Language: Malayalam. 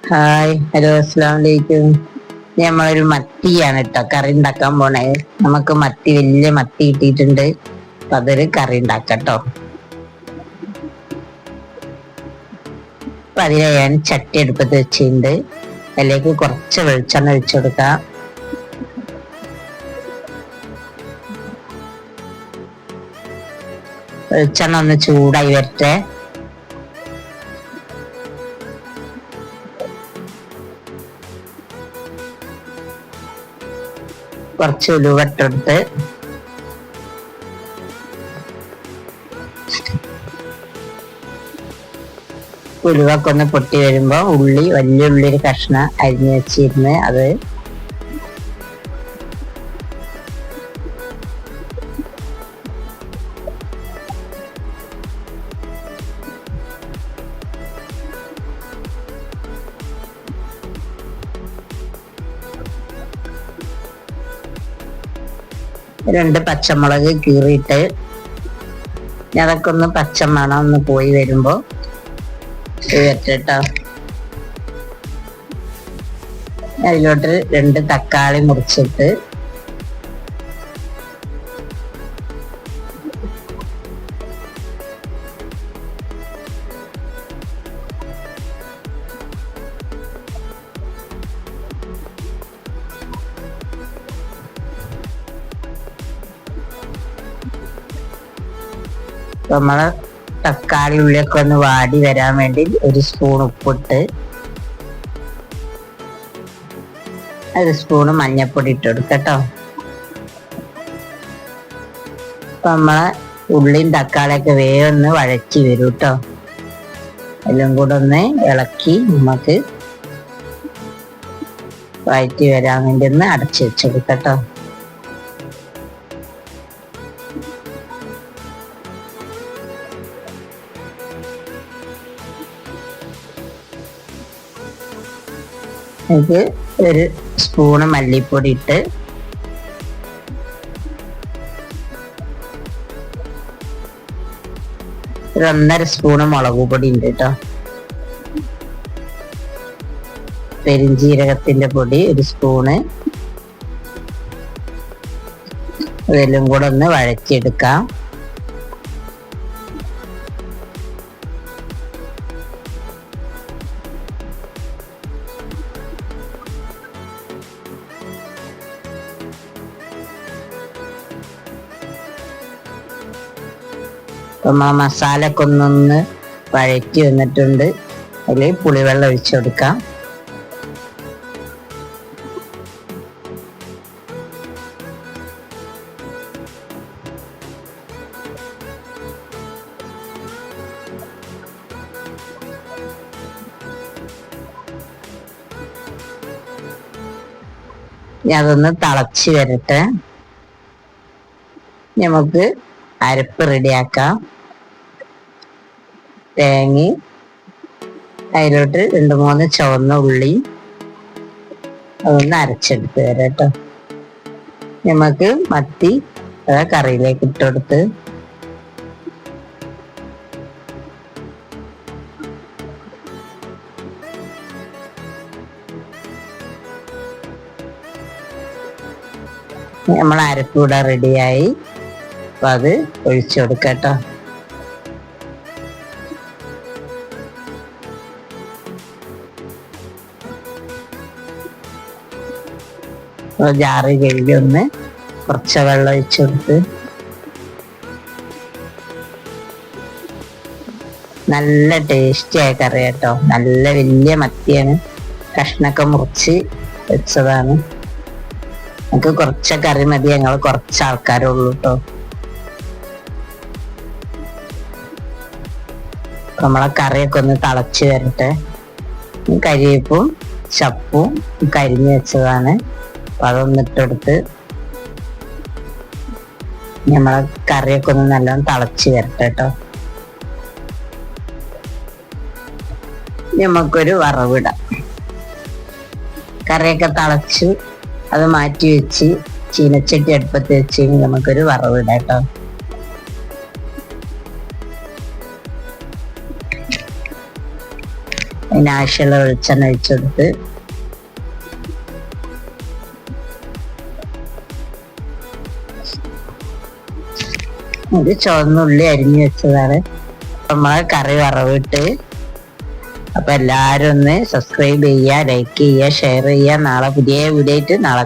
ഹായ്, ഹലോ, അസ്സലാമു അലൈക്കും. നമ്മളൊരു മത്തിയാണ് കേട്ടോ കറി ഉണ്ടാക്കാൻ പോണേ. നമുക്ക് വലിയ മത്തി കിട്ടിയിട്ടുണ്ട്. അപ്പൊ അതൊരു കറി ഉണ്ടാക്കട്ടോ. അപ്പൊ അതിനെ ഞാൻ ചട്ടി അടുപ്പത്ത് വെച്ചിട്ടുണ്ട്. അതിലേക്ക് കുറച്ച് വെളിച്ചെണ്ണ ഒഴിച്ചു കൊടുക്കാം. വെളിച്ചെണ്ണ ഒന്ന് ചൂടായി വരട്ടെ. കുറച്ച് ഉലുവ ഇട്ടെടുത്ത് ഉലുവൊക്കെ ഒന്ന് പൊട്ടി വരുമ്പോ വലിയ ഉള്ളി ഒരു കഷ്ണം അരിഞ്ഞു വെച്ചിരുന്ന് അത് രണ്ട് പച്ചമുളക് കീറിയിട്ട് അതൊക്കെ ഒന്ന് പച്ചമണം ഒന്ന് പോയി വരുമ്പോ വെച്ചിട്ടോ അതിലോട്ട് രണ്ട് തക്കാളി മുറിച്ചിട്ട് നമ്മള് തക്കാളി ഉള്ളിയൊക്കെ ഒന്ന് വാടി വരാൻ വേണ്ടി ഒരു സ്പൂൺ ഉപ്പിട്ട് ഒരു സ്പൂണ് മഞ്ഞപ്പൊടി ഇട്ട് കൊടുക്കട്ടോ. അപ്പൊ നമ്മളെ ഉള്ളിയും തക്കാളിയൊക്കെ വേഗം ഒന്ന് വഴറ്റി വരും കേട്ടോ. എല്ലാം കൂടെ ഒന്ന് ഇളക്കി നമുക്ക് വഴറ്റി വരാൻ വേണ്ടി ഒന്ന് അടച്ചു വെച്ചെടുക്കട്ടോ. എനിക്ക് ഒരു സ്പൂണ് മല്ലിപ്പൊടി ഇട്ട് ഒരു 1.5 സ്പൂണ് മുളക് പൊടി ഉണ്ട് കേട്ടോ. പെരിഞ്ജീരകത്തിന്റെ പൊടി ഒരു സ്പൂണ്. ഇതെല്ലാം കൂടെ ഒന്ന് വഴറ്റിയെടുക്കാം. അപ്പം ആ മസാലയൊക്കെ ഒന്നൊന്ന് വഴറ്റി വന്നിട്ടുണ്ട്. അതിൽ പുളിവെള്ളം ഒഴിച്ചു കൊടുക്കാം. അതൊന്ന് തിളച്ച് വരട്ടെ. നമുക്ക് അരപ്പ് റെഡിയാക്കാം. തേങ്ങ, അതിലോട്ട് 2-3 ചുവന്ന ഉള്ളി അതൊന്ന് അരച്ചെടുത്ത് തരാം കേട്ടോ. നമുക്ക് മത്തി കറിയിലേക്ക് ഇട്ടുകൊടുത്ത് നമ്മൾ അരപ്പ് ഇവിടെ റെഡിയായി. അപ്പൊ അത് ഒഴിച്ചു കൊടുക്കട്ടോ. ജാറ് കഴുകി ഒന്ന് കുറച്ച് വെള്ളം ഒഴിച്ചു കൊടുത്ത് നല്ല ടേസ്റ്റിയായ കറി കേട്ടോ. നല്ല വലിയ മത്തിയാണ്, കഷ്ണൊക്കെ മുറിച്ച് വെച്ചതാണ്. നമുക്ക് കുറച്ച് കറി മതി, ഞങ്ങൾ കുറച്ച് ആൾക്കാരേ ഉള്ളൂ കേട്ടോ. നമ്മളെ കറിയൊക്കെ ഒന്ന് തിളച്ച് വരട്ടെ. കരിവേപ്പും ചപ്പും കരിഞ്ഞു വെച്ചതാണ്. അപ്പൊ അതൊന്ന് ഇട്ടെടുത്ത് നമ്മളെ കറിയൊക്കെ ഒന്ന് നല്ലോണം തിളച്ച് വരട്ടെ കേട്ടോ. നമുക്കൊരു വറവിടാം. കറിയൊക്കെ തിളച്ച് അത് മാറ്റി വെച്ച് ചീനച്ചട്ടി അടുപ്പത്ത് വെച്ച് നമുക്കൊരു വറവിടാം കേട്ടോ. അതിനാവശ്യമുള്ള വെളിച്ചെണ്ണ ഒഴിച്ചെടുത്ത് ഇത് ചുവന്നുള്ളി അരിഞ്ഞു വെച്ചതാണ്. നമ്മളെ കറി വറവിട്ട്. അപ്പൊ എല്ലാരും ഒന്ന് സബ്സ്ക്രൈബ് ചെയ്യുക, ലൈക്ക് ചെയ്യുക, ഷെയർ ചെയ്യുക. നാളെ പുതിയ വീഡിയോ ആയിട്ട് നാളെ